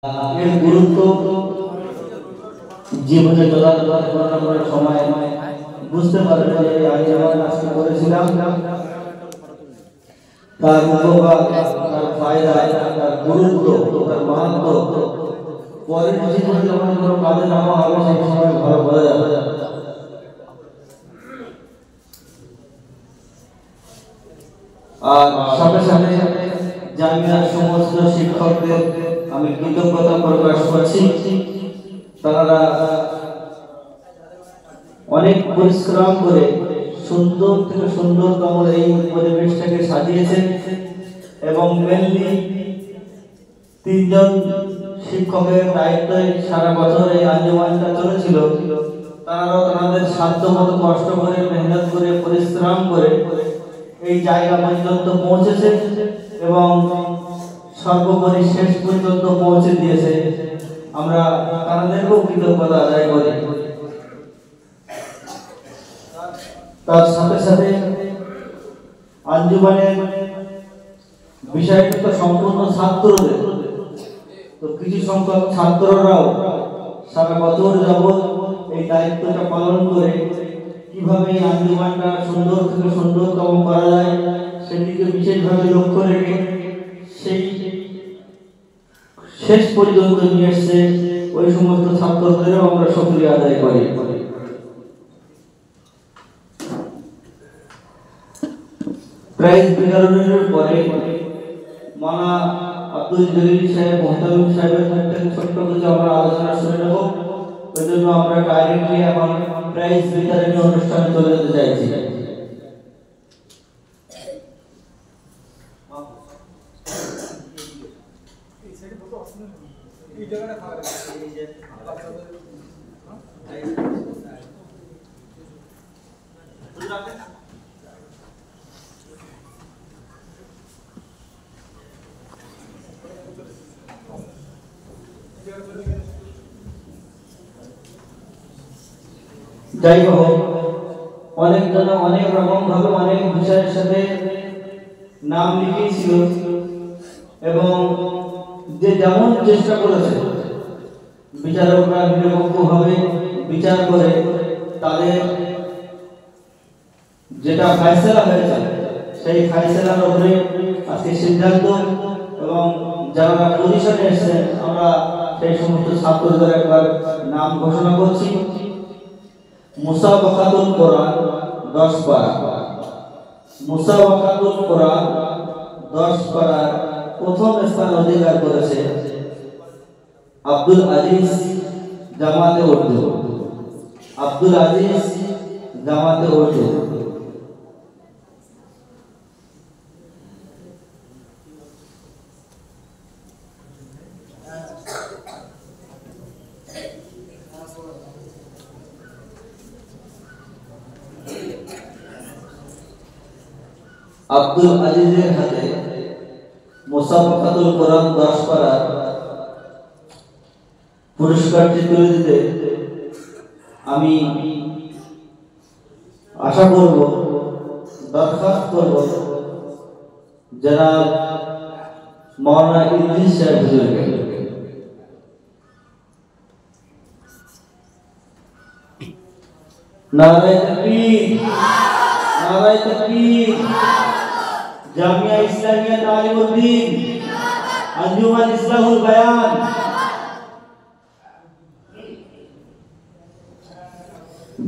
এর গুরুত্ব জীবনে চলাচল করার সময় বুঝতে পারবে যে আমি আমার আজকে করেছিলাম তার উপকার, তার ফায়দা, তার গুরুত্ব, তার মাহাত্ম পরের জীবনে যখন কোনো কাজে নামা হবে সেই সময় ভালো বোঝা যাবে। আর সাথে সাথে জামিয়ার সমস্ত শিক্ষকদের আমি কৃতজ্ঞতা প্রকাশ করছি। তারা অনেক পরিশ্রম করে সুন্দর থেকে সুন্দরতম এই পরিবেশটাকে সাজিয়েছেন এবং মেনলি তিনজন শিক্ষকের দায়িত্বে সারা বছর এই আঞ্জুমানটা চলেছিল। তারাও তাদের সাধ্যমতো কষ্ট করে মেহনত করে পরিশ্রম করে এই জায়গা পর্যন্ত পৌঁছেছে এবং সর্বোপরি শেষ পর্যন্ত পৌঁছে দিয়েছে। আমরা তাদেরকেও কৃতজ্ঞতা আদায় করি। তার সাথে সাথে আঞ্জুমানের বিষয়টা তো সম্পূর্ণ ছাত্রদের, তো কিছু সংখ্যক ছাত্ররাও সারা বছর যাবৎ এই দায়িত্বটা পালন করে কিভাবে এই আঞ্জুমানটা সুন্দর থেকে সুন্দরতম করা যায় সেদিকে বিশেষভাবে লক্ষ্য রেখে সেই শেষ পর্যন্ত নিয়ে এসছে। ওই সমস্ত ছাত্রদেরও আমরা শুকরিয়া আদায় করি। প্রাইজ বিতরণের পরে মানা আব্দুল জলিল সাহেব মোহতামিম সাহেবের থেকে ছোট্ট কিছু আমরা আলোচনা শুনে নেব। ওই জন্য আমরা ডাইরেক্টলি এখন প্রাইজ বিতরণী অনুষ্ঠানে চলে যেতে চাইছি। যাই হোক, অনেক জন অনেক রকম ভাবে অনেক বিষয়ের সাথে নাম লিখিয়েছিল এবং যে যেমন চেষ্টা করেছে বিচারকরা নিরপেক্ষভাবে বিচার করে তাদের যেটা ফয়সালা হয়েছে সেই ফয়সালার উপরে আজকে সিদ্ধান্ত এবং যারা পজিশনে এসেছেন আমরা সেই সমস্ত ছাত্রদের একবার নাম ঘোষণা করছি। মুসাবাকাতুল কোরআন 10 পারা, মুসাবাকাতুল কোরআন 10 পারা প্রথম স্থান অধিকার করেছে আব্দুল আজিজ জামাতে উর্দু। আব্দুল আজিজ জামাতে উর্দু। আব্দুল আজিজের হাতে মুসাবাকাতুল কোরআন 10 পারা পুরস্কারটি তুলে দিতে আমি আশা করব, দরখাস্ত করব জনাব মাওলানা ইদ্রিস সাহেব হুজুরকে। নারে তাকবীর, নারে তাকবীর। জামিয়া ইসলামিয়া তালিমউদ্দিন, আঞ্জুমান ইসলাহুল বায়ান।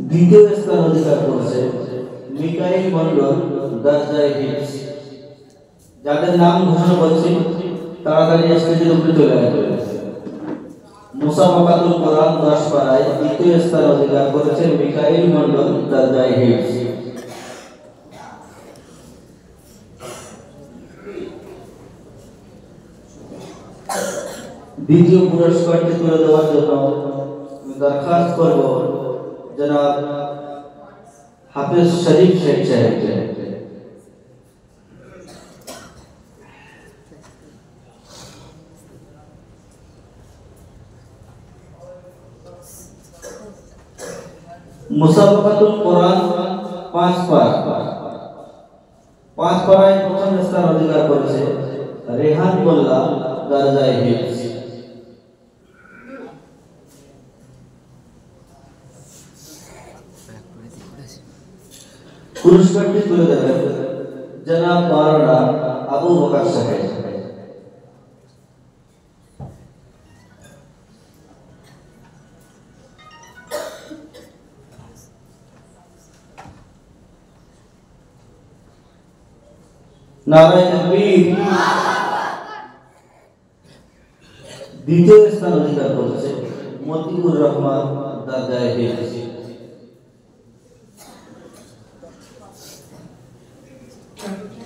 দ্বিতীয় স্থান অধিকার করেছে মিকাইল মন্ডল, দরজায়ে হিফজ। যাদের নাম ঘোষণা করছি তাড়াতাড়ি স্টেজের উপরে চলে আসবে। মুসাবাকাতুল কোরআন 10 পারায় দ্বিতীয় স্থান অধিকার করেছে মিকাইল মন্ডল, দরজায়ে হিফজ। দ্বিতীয় পুরস্কারটি তুলে দেওয়ার জন্য দরখাস্ত করব জনাব হাফেজ শরীফ শেখ সাহেবকে। মুসাবাকাতুল কোরআন 5 পারা, 5 পারায় প্রথম স্থান অধিকার করেছে রেহান মোল্লা, দরজায়ে হিফজ। পুরস্কারটি তুলে দেবেন জনাব মাওলানা আবু বকর সাহেব। নারায়ে তাকবীর। দ্বিতীয় স্থান অধিকার করেছে মতিউর রহমান দাদায়ে হিফজ।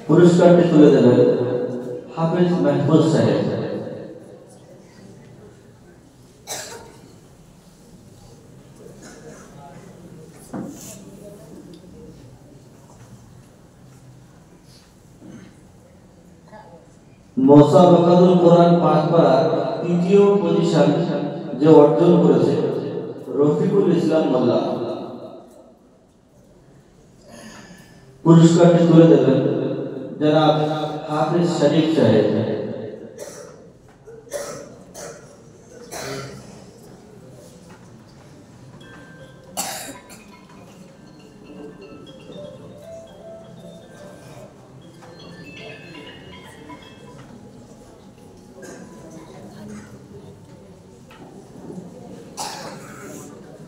পুরস্কারটি তুলে দেবেন হাফেজ মাহফুজ সাহেব। মুসাবাকাতুল কোরআন পাঠ করার তৃতীয় পজিশন যে অর্জন করেছে রফিকুল ইসলাম মোল্লা। পুরস্কারটি তুলে দেবেন জনাব হাফিজ শরীফ সাহেব।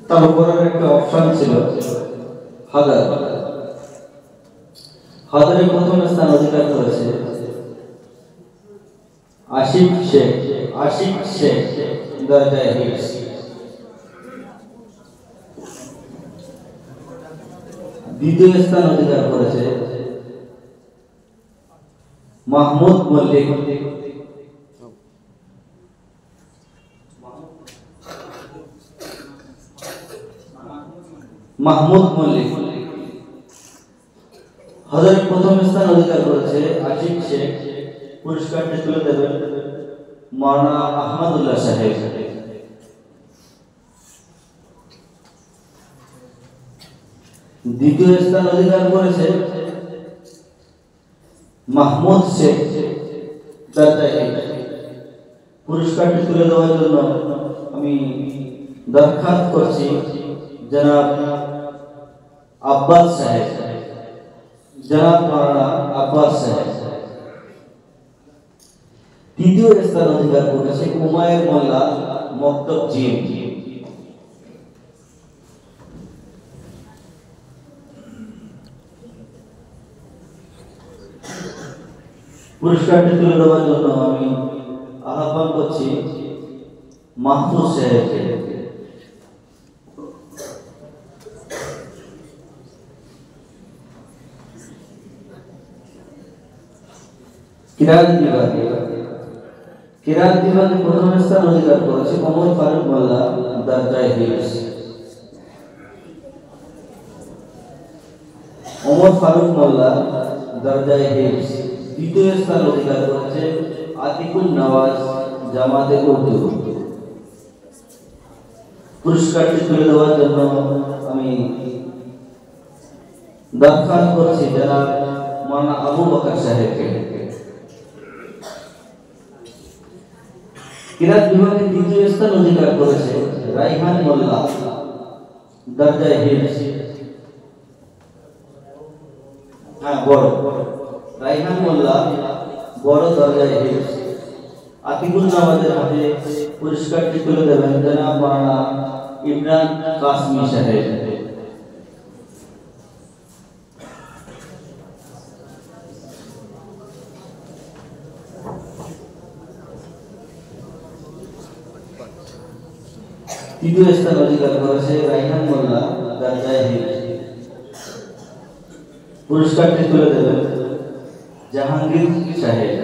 তার উপরে একটা অপশন ছিল হাদার। হাদারে প্রথম স্থান অধিকার করেছে আশিক শেখ দাদায়ে হিফজ। দ্বিতীয় স্থান অধিকার করেছে মাহমুদ মল্লিক। হাজারে প্রথম স্থান অধিকার করেছে আশিক শেখ। পুরস্কারটি তুলে দেবেন মাওলানা আহমদুল্লাহ সাহেব। দ্বিতীয় স্থান অধিকার করেছে মাহমুদ শেখ দাদায়ে হিফজ। পুরস্কারটি তুলে দেওয়ার জন্য আমি দরখাস্ত করছি জনাব আব্বাস সাহেব, জনাব মাওলানা আব্বাস সাহেব। তৃতীয় স্থান অধিকার করেছে উমায়ের মোল্লা মক্তব জিম। পুরস্কারটি তুলে দেওয়ার জন্য আমি আহ্বান করছি মাহফুজ সাহেবকে। কিরাত বিভাগে প্রথম স্থান অধিকার করেছে ওমর ফারুক মোল্লা দাদায়ে হিফজ। ওমর ফারুক মোল্লা দাদায়ে হিফজ। দ্বিতীয় স্থান অধিকার করেছে আতিকুল নওয়াজ জামাতে উর্দু। পুরস্কারটি তুলে দেওয়ার জন্য আমি দরখাস্ত করছি জনাব মাওলানা আবু বকর সাহেবকে। কিরাত বিভাগে তৃতীয় স্থান অধিকার করেছে রাইহান মোল্লা দাদায়ে হিফজ। রাইহান মোল্লা বড় দাদায়ে হিফজ। আতিকুল নওয়াজের হাতে পুরস্কারটি তুলে দেবেন জনাব মাওলানা ইমরান কাসমি সাহেব। তৃতীয় স্থান অধিকার করেছে রাইহান মোল্লা দাদায়ে হিফজ। পুরস্কারটি তুলে দেবেন জাহাঙ্গীর সাহেব,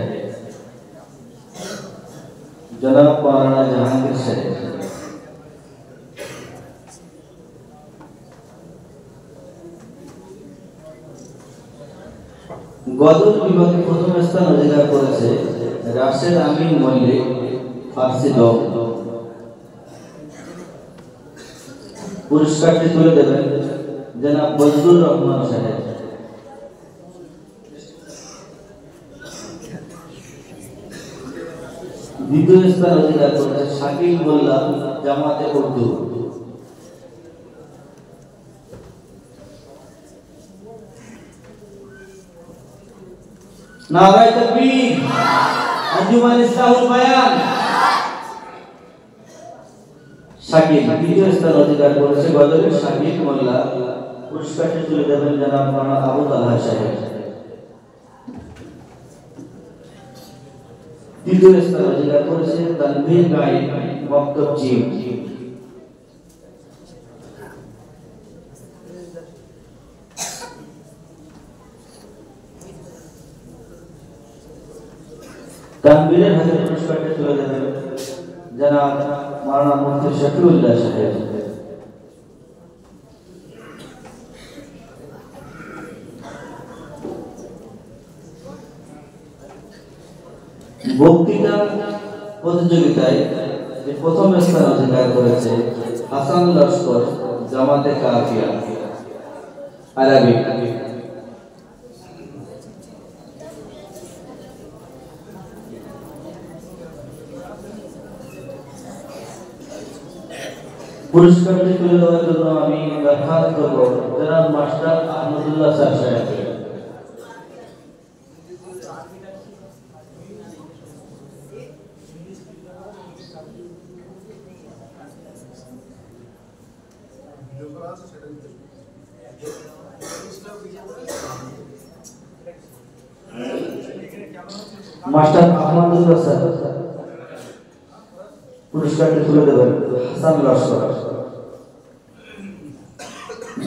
জনাব মাওলানা জাহাঙ্গীর সাহেব। গজল বিভাগে প্রথম স্থান অধিকার করেছে রাশেদ আমিন মল্লিক ফার্সি দল। পুরস্কারটি তুলে দেবেন জনাব বজলুর রহমান সাহেব। দ্বিতীয় স্থান অধিকার করেছে শাকিল মোল্লা জামাতে উর্দু। নারায়ে তাকবীর। আঞ্জুমান ইসলাহুল বায়ান। শাকিল দ্বিতীয় স্থান অধিকার করেছে গজলের শাকিল মোল্লা। পুরস্কারটি তুলে দেবেন জনাব মাওলানা আবু তালহা সাহেব। তৃতীয় স্থান অধিকার করেছে তানভীর গায়েব মক্তব জিম। তানভীরের হাতে পুরস্কারটি তুলে দেবেন জনাব মাওলানা মুফতি শফিউল্লাহ সাহেব। বক্তৃতা প্রতিযোগিতায় যে প্রথম স্থান অধিকার করেছে হাসান লস্কর জামাতে কাফিয়া আরবি। পুরস্কারটি তুলে দেওয়ার জন্য আমি দরখাস্ত করব জনাব মাস্টার আহমদুল্লাহ স্যার সাহেবকে। মাস্টার আহমদুল্লাহ স্যার পুরস্কারটি তুলে দেবেন হাসান লস্কর।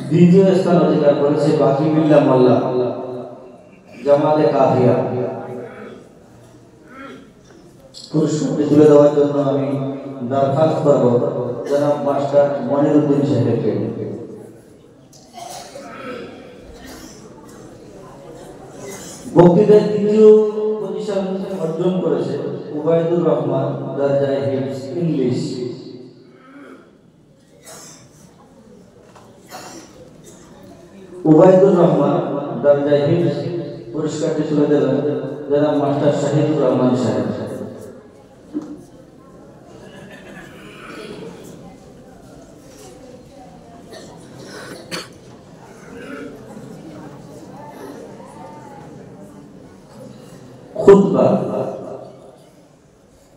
দ্বিতীয় স্থান অধিকার করেছে বাকি বিল্লাহ মোল্লা জামাতে কাফিয়া। পুরস্কারটি তুলে দেওয়ার জন্য আমি দরখাস্ত করব জনাব মাস্টার মনিরউদ্দিন সাহেবকে। বক্তৃতায় তৃতীয় পজিশন অর্জন করেছে উবাইদুর রহমান দরজায়ে হিফজ ইংলিশ। উবাইদুর রহমান দরজায়ে হিফজ পুরস্কারটি তুলে দেবেন জনাব মাস্টার শাহিদুর রহমান সাহেব।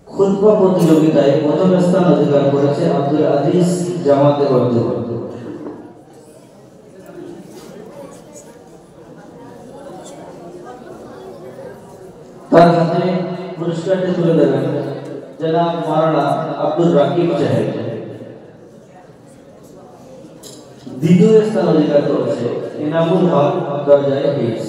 খুতবা প্রতিযোগিতায় প্রথম স্থান অধিকার করেছে আব্দুল আজিজ জামাতে উর্দু। তার হাতে পুরস্কারটি তুলে দেবেন জনাব মাওলানা আব্দুল রাকিব সাহেব। দ্বিতীয় স্থান অধিকার করেছে ইনামুল হক দরজায়ে হিফজ।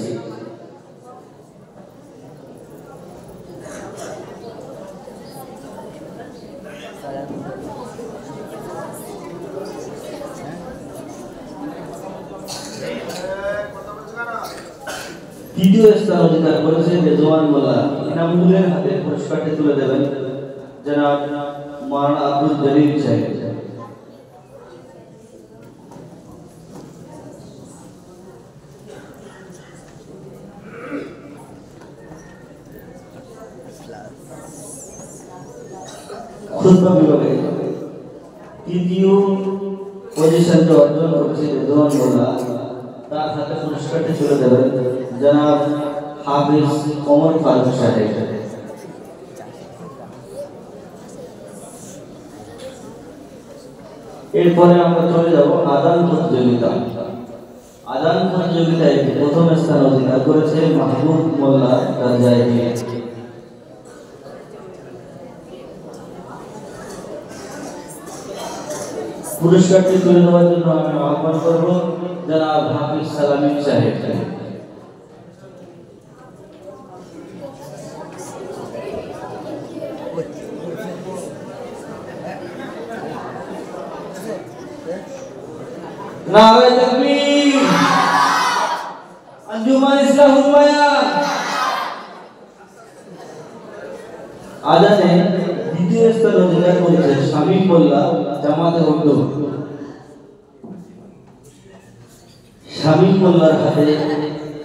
তৃতীয় স্থান অধিকার করেছে রেজওয়ান মোল্লা। ইনামুলের হাতে পুরস্কারটি তুলে দেবেন জনাব মাওলানা আব্দুল জলিল সাহেব। খুতবা বিভাগে তৃতীয় পজিশনটি অর্জন করেছে রেজওয়ান মোল্লা। তার হাতে পুরস্কারটি তুলে দেবেন জনাব হাফিজ ওমর ফারুক সাহেব। এরপরে আমরা চলে যাব আযান প্রতিযোগিতা। আযান প্রতিযোগিতায় প্রথম স্থান অধিকার করেছে মাহবুব মোল্লা দরজায়ে হিফজ। পুরস্কারটি তুলে দেওয়ার জন্য আমি আহ্বান করব জনাব হাফিজ সালামী সাহেবকে। নারায়ে তাকবীর। আঞ্জুমান ইসলাহুল বায়ান। আযানে দ্বিতীয় স্থান অধিকার করেছে শামীম মোল্লা জামাতে উর্দু। শামীম মোল্লার হাতে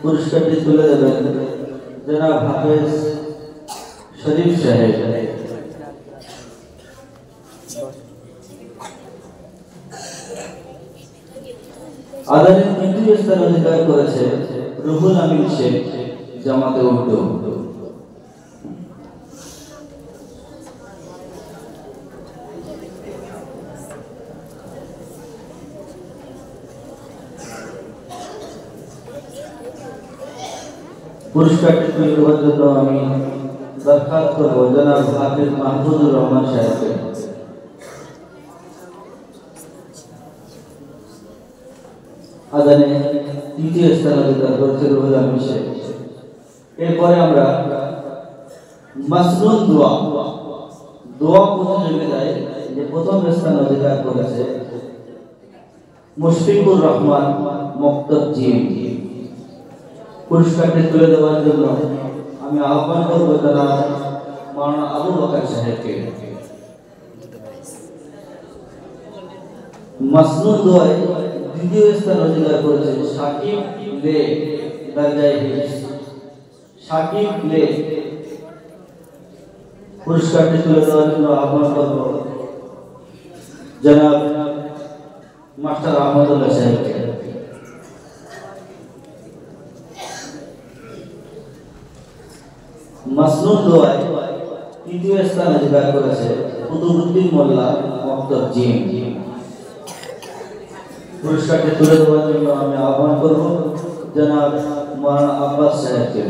পুরস্কারটি তুলে দেবেন জনাব হাফেজ শরীফ সাহেব। আযানে তৃতীয় স্থান অধিকার করেছে রুহুল আমিন শেখ জামাতে উর্দু। পুরস্কারটি তুলে দেওয়ার জন্য আমি দরখাস্ত করব জনাব হাফিজ মাহফুজুর রহমান সাহেবকে। আজানে তৃতীয় স্থান অধিকার করেছে রুহুল আমিন শেখ। এরপরে আমরা মাসনুন দোয়া প্রতিযোগিতায় যে প্রথম স্থান অধিকার করেছে মুশফিকুর রহমান মুক্তাজি। পুরস্কারটি তুলে দেওয়ার জন্য আমি আহ্বান করব জনাব মাওলানা আবু বকর সাহেবকে। মাসনুন দোয়ায় দ্বিতীয় স্থান অধিকার করেছে সাকিব লে দরজায়ে হিফজ। সাকিব লে পুরস্কারটি তুলে দেওয়ার জন্য আহ্বান করব জনাব মাস্টার আহমদুল্লাহ সাহেবকে। মাসনুন দোয়ায় তৃতীয় স্থান অধিকার করেছে কুতুবউদ্দিন মোল্লা মুক্তাজি। পুরস্কারটি তুলে দেওয়ার জন্য আমি আহ্বান করব জনাব মাওলানা আব্বাস সাহেবকে।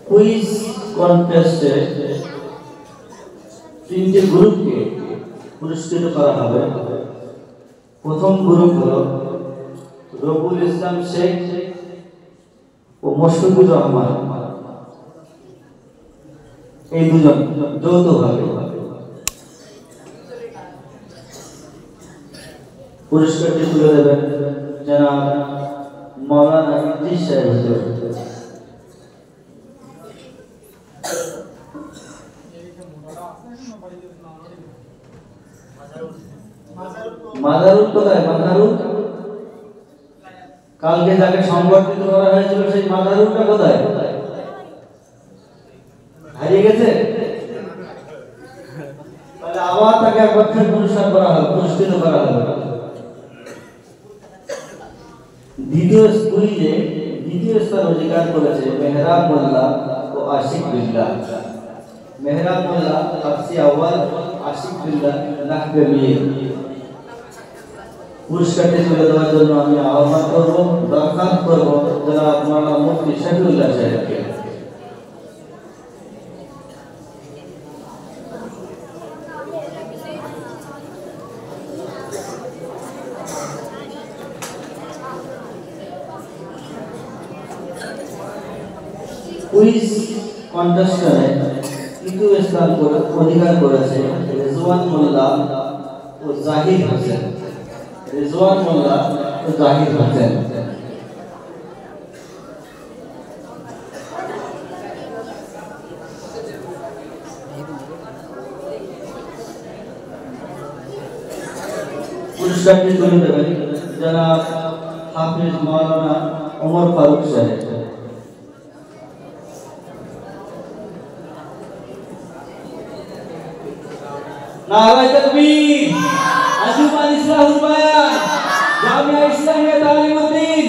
কুইজ কন্টেস্টে তিনটি গ্রুপকে পুরস্কৃত করা হবে। প্রথম গ্রুপ হলো রবুল ইসলাম শেখ ও মুশফিকুর রহমান, এই দুজন যৌথভাবে পুরস্কারটি তুলে দেবেন জনাব মাওলানা ইদ্রিস সাহেব। মাজারুল কোথায়? মাজারুল কালকে যাকে সংবর্ধিত করা হয়েছিল সেই মাজারুলটা কোথায়? হারিয়ে গেছে? তাহলে আবার তাকে একবার পুরস্কার করা হবে, পুরস্কৃত করা হবে। দ্বিতীয় স্থান অধিকার করেছে মেহরাব মোল্লা ও আশিক বিল্লাহ। মেহরাব মোল্লা হাফসি আউয়াল, আশিক বিল্লাহ নাহবে মির। পুরস্কারটি তুলে দেওয়ার জন্য আমি আহ্বান করব, দরখাস্ত করব জনাব মাওলানা মুফতি শফিউল্লাহ সাহেবকে। কুইজ কন্টেস্টে তৃতীয় স্থান অধিকার করেছে রিজওয়ান মোল্লা ও জাহিদ হোসেন। রিজওয়ান মোল্লা ও জাহিদ হোসেন। পুরস্কারটি তুলে দেবেন জনাব হাফিজ মাওলানা ওমর ফারুক সাহেব। নারায়ে তাকবীর। আঞ্জুমান ইসলাহুল বায়ান, জামিয়া ইসলামিয়া তালিমউদ্দিন।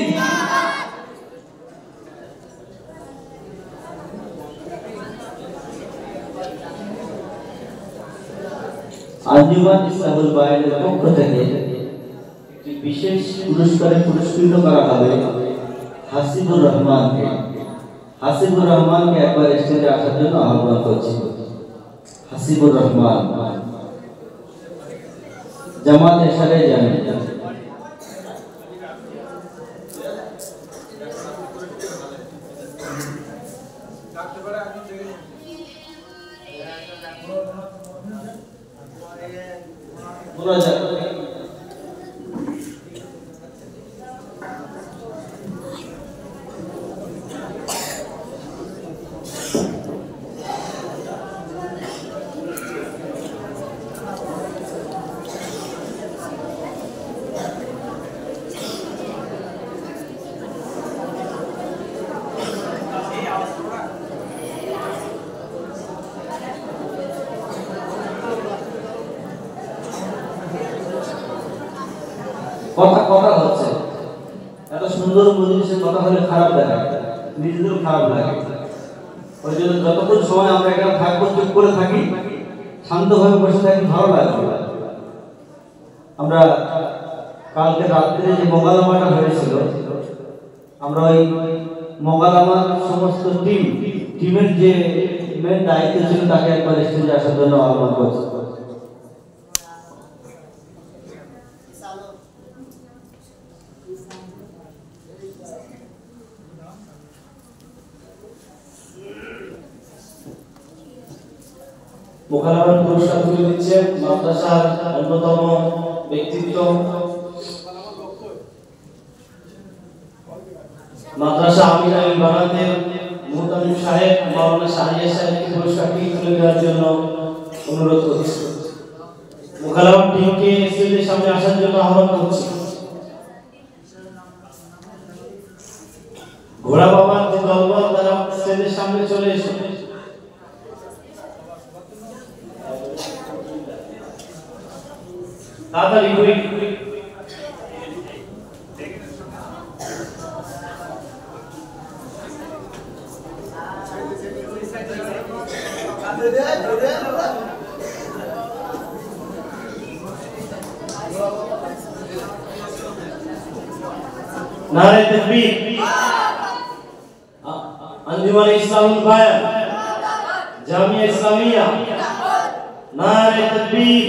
আঞ্জুমান ইসলাহুল বায়ানের পক্ষ থেকে একটি বিশেষ পুরস্কারে পুরস্কৃত করা হবে হাসিবুর রহমানকে। হাসিবুর রহমানকে একবার স্টেজে আসার জন্য আহ্বান করছি। হাসিবুর রহমান জামাত এশারে জামিয়া। কথা কথা হচ্ছে, এত সুন্দর মজলিসে কথা হলে খারাপ লাগে, নিজেদেরও খারাপ লাগে। ওই জন্য যতক্ষণ সময় আমরা এখানে থাকবো চুপ করে থাকি, শান্তভাবে বসে থাকি, ভালো লাগবে। আমরা কালকে রাত্রে যে মঙ্গলামাটা হয়েছিল, আমরা ওই মঙ্গলামার সমস্ত টিমের যে মেন দায়িত্ব ছিল তাকে একবার স্টেজে আসার জন্য আহ্বান করছি। মোকালামার পুরস্কার তুলে দিচ্ছেন মাদ্রাসার অন্যতম ব্যক্তিত্ব, মাদ্রাসা আমির বানাতের মুহতামিম সাহেব মাওলানা শাহরিয়ার সাহেবকে পুরস্কারটি তুলে দেওয়ার জন্য অনুরোধ করছি। মোকালামার টিমকে স্টেজের সামনে আসার জন্য আহ্বান করছি। ঘোড়া বাবার যে দলবল তারা স্টেজের সামনে চলে এসে তাড়াতাড়ি করে नारे तकबीर, अंजुमन इस्लामुल बयान, जामिया इस्लामिया, नारे तकबीर।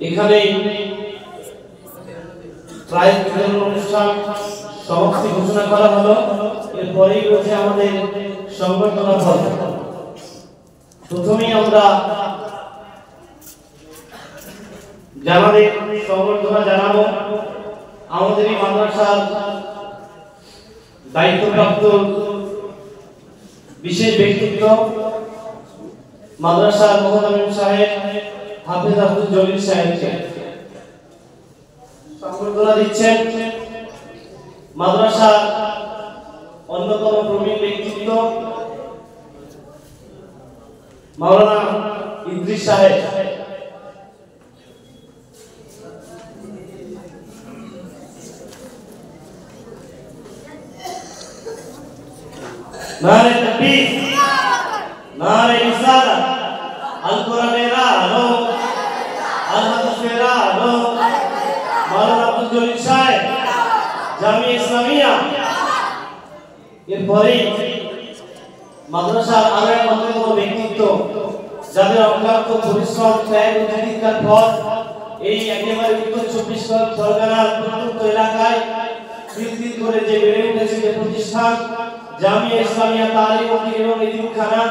এখানে প্রাইজ বিতরণ অনুষ্ঠান সমাপ্তি ঘোষণা করা হলো। এরপরেই রয়েছে আমাদের সংবর্ধনা পর্ব। প্রথমেই আমরা যাদের সংবর্ধনা জানাবো আমাদের এই মাদ্রাসার দায়িত্বপ্রাপ্ত বিশেষ ব্যক্তিত্ব মাদ্রাসার মুহতামিম সাহেব হাফেজ আব্দুল জলিল সাহেবকে সংবর্ধনা দিচ্ছেন মাদ্রাসার অন্যতম প্রবীণ ব্যক্তিত্ব মাওলানা ইদ্রিস সাহেব। नारे तकबीर, नारे रिसालत, अल कुरान रानो, अल हदीस रानो, मौलाना अब्दुल जलील साहेब, জামিয়া ইসলামিয়া। এরপরে মাদ্রাসার আরো এক অন্যতম ব্যক্তিত্ব যাদের অক্লান্ত পরিশ্রম ত্যাগ ও প্রতিজ্ঞার পর এই একেবারে উত্তর 24 পরগনার প্রত্যন্ত এলাকায় দিন করে যে বেড়ে উঠেছে যে প্রতিষ্ঠান জামিয়া ইসলামিয়া তালিম এবং এতিমখানা,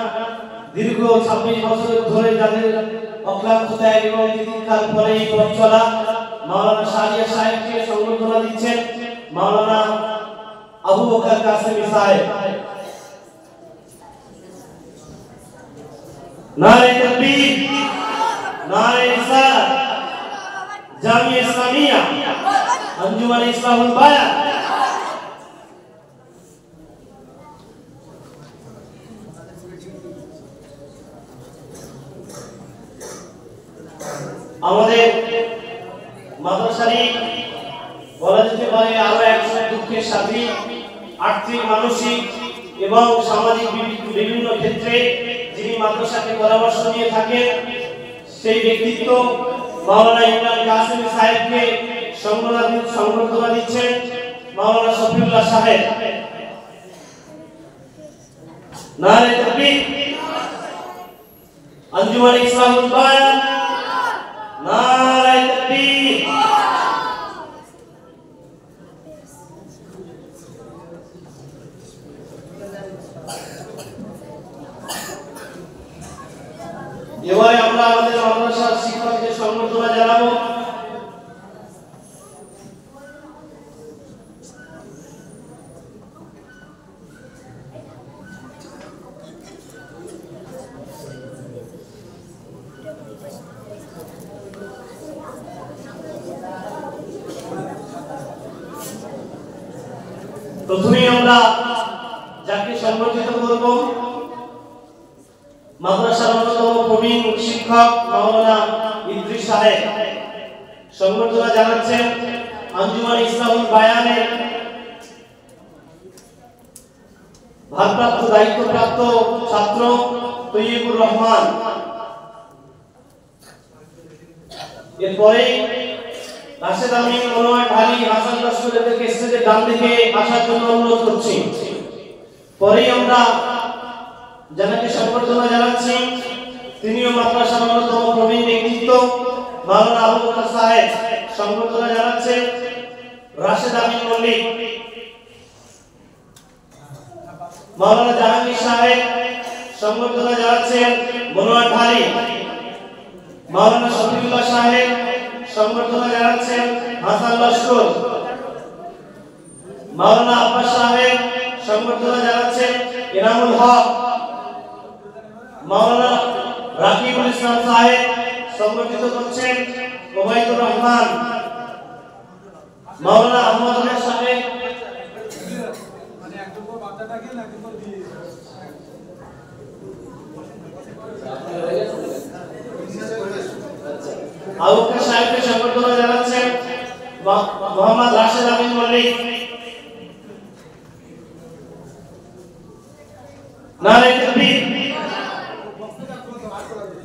দীর্ঘ 26 বছর ধরে যাদের অক্লান্ত ত্যাগ এবং প্রতিজ্ঞার পরে এই পথ চলা মাওলানা শাহরিয়ার সাহেবকে সংবর্ধনা দিচ্ছেন মাওলানা আবু বকর কাসেমি সাহেব। নারে তাকবীর, নারে রিসালাত, জামিয়া ইসলামিয়া, अंजुमन इस्लामुल बयान। আমাদের মাদ্রাসারই বলা যেতে পারে আরো এক দুঃখের সাথে আর্থিক, মানসিক এবং সামাজিক বিভিন্ন ক্ষেত্রে যিনি মাদ্রাসাকে পরামর্শ দিয়ে থাকেন সেই ব্যক্তিত্ব মাওলানা ইমরান কাসেমি সাহেবকে সংবর্ধনা দিচ্ছেন মাওলানা শফিউল্লাহ সাহেব। নারে তাকবীর, अंजुमन इस्लामुल बयान, नारे तकबीर। এবারে আমরা আমাদের মাদ্রাসার শিক্ষকদের সংবর্ধনা জানাবো। প্রথমেই আমরা যাকে সম্মানিত করব মাদ্রাসার অন্যতম প্রবীণ শিক্ষক মাওলানা ইদ্রিস সাহেব। সংবর্ধনা জানাচ্ছেন আঞ্জুমান ইসলামুল বায়ানের ভারপ্রাপ্ত দায়িত্বপ্রাপ্ত ছাত্র তৈয়বুর রহমান। এরপরে রাশেদ আমিন, মনোয়ার ঢালি, হাসান লস্করদেরকে স্টেজের ডান দিকে আসার জন্য অনুরোধ করছি। পরেই আমরা যাকে সংবর্ধনা জানাচ্ছি তিনিও মাদ্রাসার অন্যতম প্রবীণ ব্যক্তিত্ব মাওলানা আবু বকর সাহেব। সংবর্ধনা জানাচ্ছেন রাশেদ আমিন মল্লিক, মাওলানা জাহাঙ্গীর সাহেব। সংবর্ধনা জানাচ্ছেন মনোয়ার ঢালি, মাওলানা শফিউল্লাহ সাহেব। সংবর্ধনা জানাচ্ছেন হাসান লস্কর, মাওলানা আব্বাস সাহেব। সংবর্ধনা জানাচ্ছেন ইনামুল হক, মাওলানা রাকিবুল ইসলাম সাহেব। সংবর্ধিত করছেন ওবাইদুর রহমান, মাওলানা আহমদ আলী সাহেব। আবু বকর সাহেবকে সংবর্ধনা জানাচ্ছেন মোহাম্মদ রাশেদ আমিন মল্লিক। নারে তাকবীর।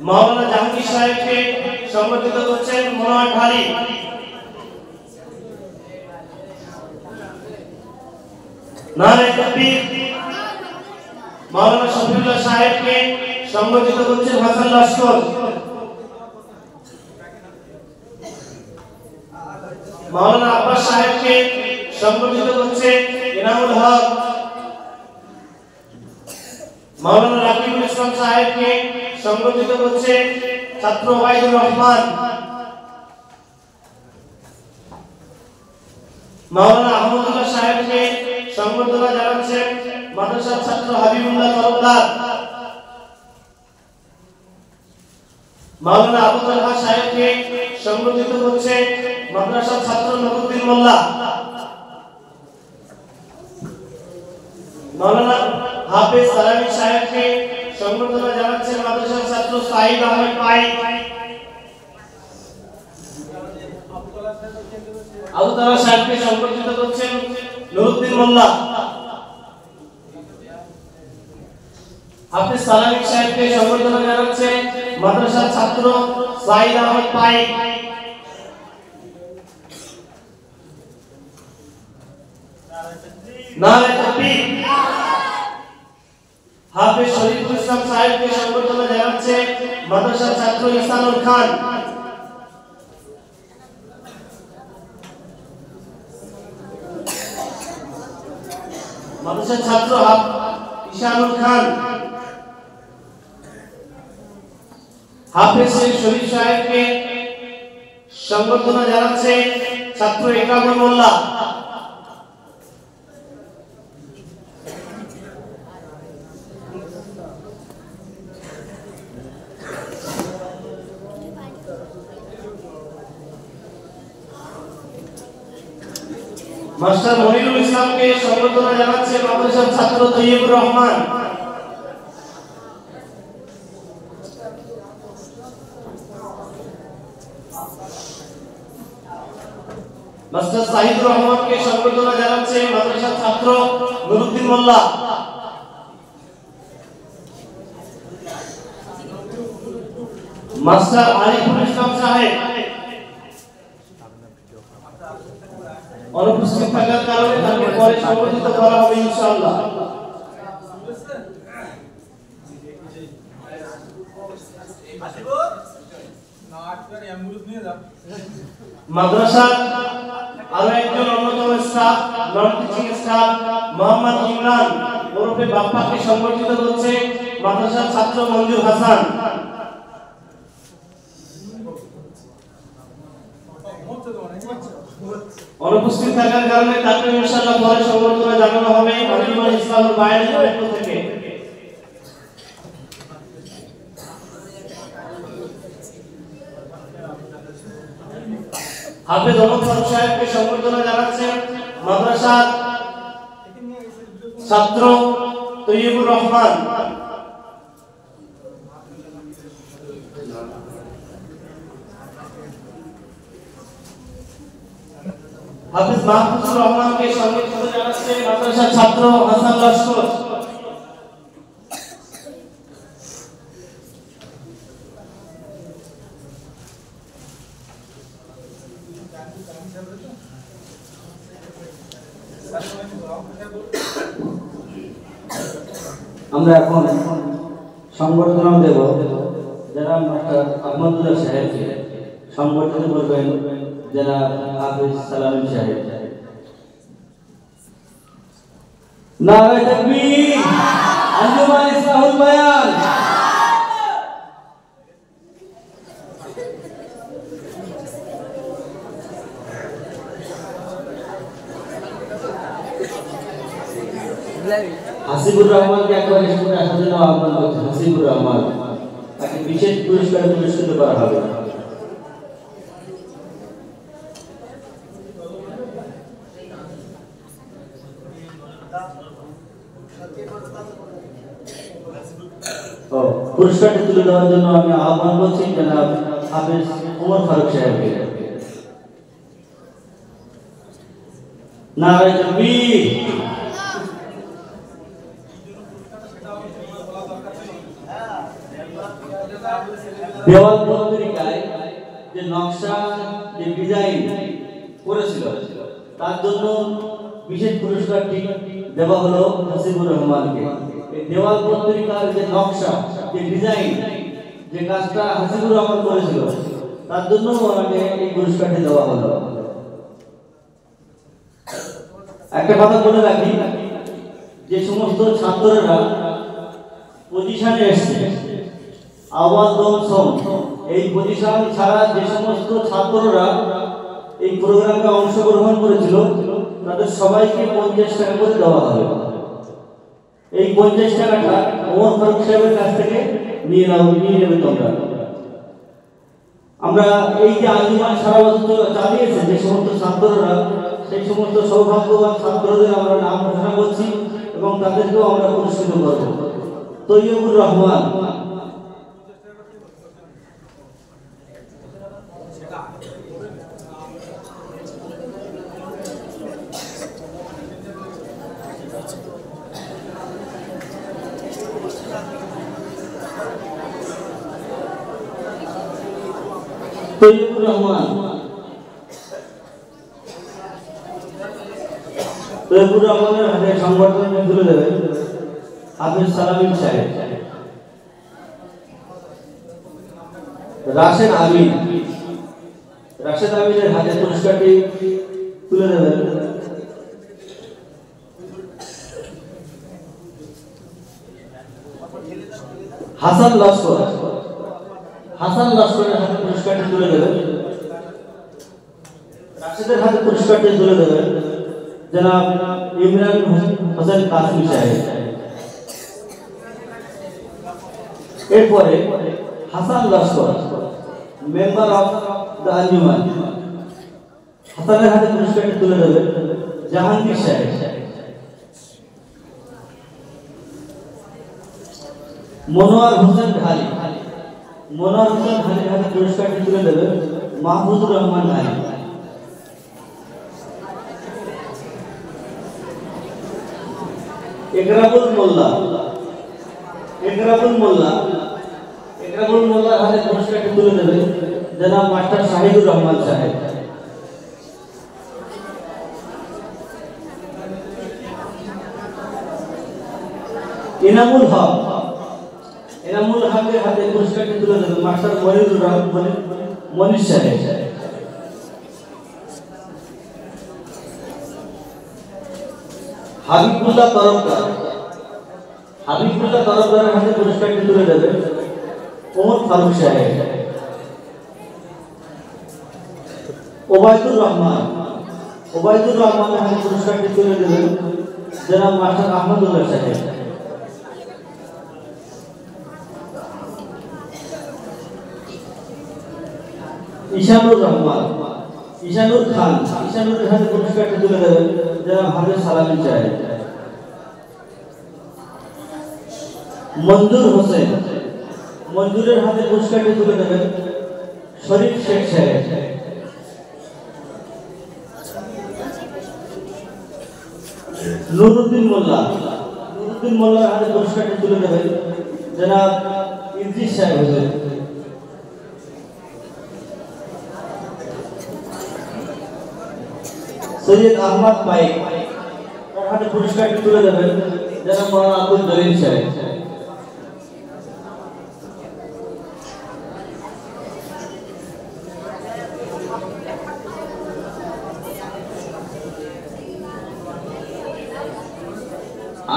মাওলানা জাহাঙ্গীর সাহেবকে সংবর্ধিত করছেন মনোয়ার ঢালি। নারে তাকবীর। মাওলানা শফিউল্লাহ সাহেবকে সংবর্ধিত করছেন হাসান লস্কর। মাওলানা আব্বাস সাহেবকে সংবর্ধিত করছে ইনামুল হক। মাওলানা রাকিবুল ইসলাম সাহেবকে সংবর্ধিত করছে ছাত্র ওবাইদুর রহমান। মাওলানা আহমদুল্লাহ সাহেবকে সংবর্ধনা জানাচ্ছেন মাদ্রাসার ছাত্র হাবিবুল্লাহ তরফদার। মাওলানা আবু তালহা সাহেবকে সংবর্ধিত করছে মাদ্রাসার ছাত্র নুরুদ্দিন মোল্লা। মাওলানা হাফেজ সালামী সাহেবকে সংবর্ধনা জানাচ্ছেন মাদ্রাসার ছাত্র সাইদ আহমেদ পাই। আবু তালহা সাহেবকে সংবর্ধিত করছেন নুরুদ্দিন মোল্লা। হাফেজ সালামী সাহেবকে সংবর্ধনা জানাচ্ছেন মাদ্রাসার ছাত্র সাইদ আহমেদ পাই। নারে তাকবীর। হাফেজ শরীফুল ইসলাম সাহেবকে সংবর্ধনা জানাচ্ছে মাদ্রাসার ছাত্র ইহসানুল খান। মাদ্রাসার ছাত্র ইহসানুল খান। হাফেজ শরীফ সাহেবকে সংবর্ধনা জানাচ্ছে ছাত্র ইকরামুল মোল্লা। মাস্টার মনিরুল ইসলামকে সংবর্ধনা জানাচ্ছে মাদ্রাসার ছাত্র তৈয়বুর রহমান। মাস্টার সাহিদুর রহমানকে সংবর্ধনা জানাচ্ছে মাদ্রাসার ছাত্র নুরুদ্দিন মোল্লা। মাস্টার আরিফুল ইসলাম সাহেব অনুপস্থিত থাকার কারণে তাকে পরে সংবর্ধিত করা হবে ইনশাআল্লাহ। মাদ্রাসার আরো একজন অন্যতম staff, non teaching staff Mohammad Imran ওরফে বাপ্পাকে সংবর্ধিত করছে মাদ্রাসার ছাত্র মঞ্জুর হাসান। অনুপস্থিত থাকার কারণে তাকে ইনশাআল্লাহ পরে সংবর্ধনা জানানো হবে আঞ্জুমান ইসলামুল বায়ানের পক্ষ থেকে। হাফেজ ওমর ফারুক সাহেবকে সংবর্ধনা জানাচ্ছেন মাদ্রাসার ছাত্র তৈয়বুর রহমান। হাফিজ মাহফুজুর রহমানকে সম্মানিত জানাচ্ছে মাদ্রাসার ছাত্র হাসান লস্কর। আমরা এখন সংবর্ধনা দেব যারা মাস্টার আহমদুল্লাহ সাহেবকে সংবর্ধনা করবেন যারা হাফিজ সালাম সাহেব। নারে তাকবীর, আঞ্জুমান ইসলাহুল বায়ান। হাসিবুর রহমানকে একবার এসে আসার জন্য আহ্বান করছি। হাসিবুর রহমান তাকে বিশেষ পুরস্কারে পুরস্কৃত করা হবে। পুরস্কারটি তুলে দেওয়ার জন্য আমি আহ্বান করছি জনাব হাফেজ ওমর ফারুক সাহেবকে। নারে তাকবীর। দেওয়াল পত্রিকায় যে নকশা যে ডিজাইন করেছিল তার জন্য বিশেষ পুরস্কারটি দেওয়া হলো হাসিবুর রহমানকে। এই দেওয়াল পত্রিকার যে নকশা যে ডিজাইন যে কাজটা হাসিবুর রহমান করেছিল তার জন্য ওনাকে এই পুরস্কারটি দেওয়া হলো। একটা কথা বলে রাখি, যে সমস্ত ছাত্ররা পজিশনে এসছে আওয়াজ দমসম, এই পজিশন ছাড়া যে সমস্ত ছাত্ররা এই প্রোগ্রামে অংশগ্রহণ করেছিল তাদের সবাইকে 50 টাকা করে দেওয়া হবে। এই 50 টাকাটা ওমর ফারুক সাহেবের কাছ থেকে নিয়ে নেবে তোমরা। আমরা এই যে আঞ্জুমান সারা বছর চালিয়েছে যে সমস্ত ছাত্ররা, সেই সমস্ত সৌভাগ্যবান ছাত্রদের আমরা নাম ঘোষণা করছি এবং তাদেরকেও আমরা পুরস্কৃত করব। তৈয়বুর রহমান, তৈয়বুর রহমান, তৈয়বুর রহমানের হাতে সংবর্ধনা তুলে দেবেন হাফিজ সালাম সাহেব। রাশেদ আমিন, রাশেদ আমিনের হাতে পুরস্কারটি তুলে দেবেন হাসান লস্কর। হাসান লস্করের হাতে পুরস্কারটি তুলে দেবেন, রাশেদের হাতে পুরস্কারটি তুলে দেবেন জনাব ইমরান হোসেন কাসমি সাহেব। এরপরে Hasan Laskar, member of the Anjuman, হাসানের হাতে পুরস্কারটি তুলে দেবেন জাহাঙ্গীর সাহেব। মনোয়ার হোসেন ঢালি, মনোয়ার হোসেন ঢালির হাতে পুরস্কারটি তুলে দেবেন মাহফুজুর রহমান ঢালি। একরামুল মোল্লা, একরামুল মোল্লা, একরামুল মোল্লার হাতে পুরস্কারটি তুলে দেবেন জনাব মাস্টার শাহিদুর রহমান সাহেব। ইনামুল হক, ইনামুল হকের হাতে পুরস্কারটি তুলে দেবেন মাস্টার মনিরুর রহমান মনির সাহেব। হাবিবুল্লাহ তরফদার, হাবিবুল্লাহ তরফদারের হাতে পুরস্কারটি তুলে দেবেন ওমর ফারুক সাহেব। ওবায়দুর রহমান, ওবায়দুর রহমানের হাতে পুরস্কারটি তুলে দেবেন জনাব মাস্টার আহমদুল্লাহ সাহেব। ঈশানুর রহমান, ঈশানুর খান, ঈশানুরের হাতে পুরস্কারটি তুলে দেবেন জনাব হাফেজ সালাম সাহেব। মঞ্জুর হোসেন, মঞ্জুরের হাতে পুরস্কারটি তুলে দেবেন শরীফ শেখ সাহেব। নুরুদ্দিন মোল্লা। নুরুদ্দিন মোল্লার হাতে পুরস্কারটি তুলে দেবেন জনাব ইদ্রিস সাহেব হুজুর। সৈয়দ আহমদ পাইক, তার হাতে পুরস্কারটি তুলে দেবেন জনাব মাওলানা আব্দুল জলিল সাহেব।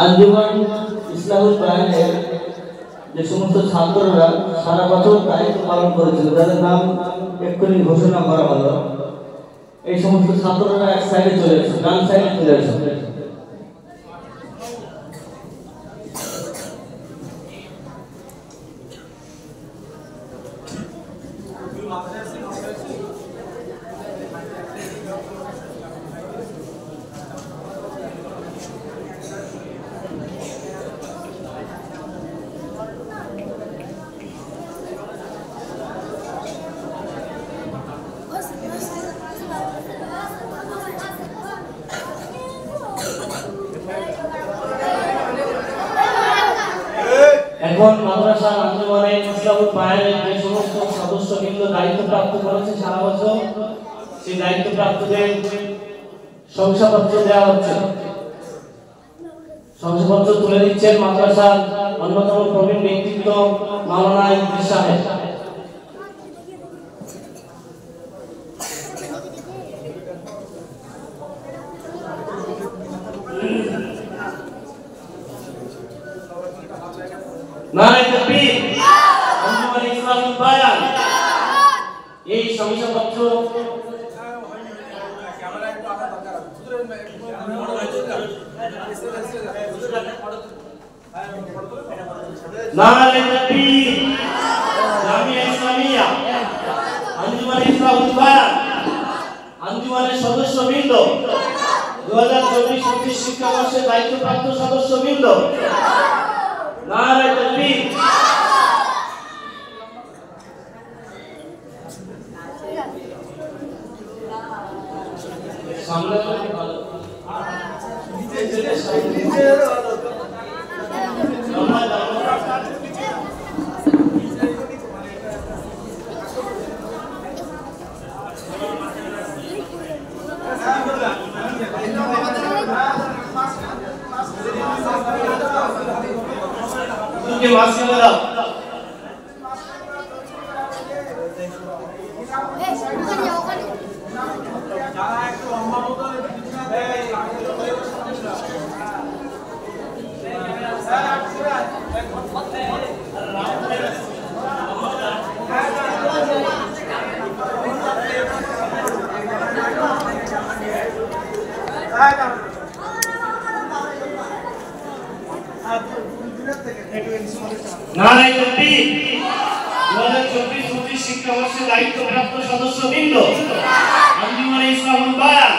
আঞ্জুমান ইসলাহুল বায়ানের যে সমস্ত ছাত্ররা সারা বছর দায়িত্ব পালন করেছিল, যাদের নাম এক্ষুনি ঘোষণা করা হলো, এই সমস্ত ছাত্ররা এক সাইডে চলে এসেছে, ডান সাইডে চলে এসেছে। এখন মাদ্রাসা আঞ্জুমানে ইসলাহুল বায়ানের যে সমস্ত সদস্যবৃন্দ দায়িত্বপ্রাপ্ত করেছে সারা বছর, সেই দায়িত্বপ্রাপ্তদের শংসাপত্র দেওয়া হচ্ছে। শংসাপত্র তুলে দিচ্ছেন মাদ্রাসার অন্যতম প্রবীণ ব্যক্তিত্ব মাওলানা ইদ্রিস সাহেব। নারায়ে তাকবীর। আঞ্জুমান ইসলাহুল বায়ান এই শংসাপত্র নারায়ে তাকবীর। জামিয়া ইসলামিয়া আঞ্জুমান ইসলাহুল বায়ান আঞ্জুমানের সদস্যবৃন্দ 2024-25 শিক্ষাবর্ষের দায়িত্বপ্রাপ্ত সদস্যবৃন্দ, নারায়ে তাকবীর। সামনে ভালো के वासी वाला নারায়ে তাকবীর। 2024-25 শিক্ষাবর্ষের দায়িত্বপ্রাপ্ত সদস্যবৃন্দ আঞ্জুমান ইসলাহুল বায়ান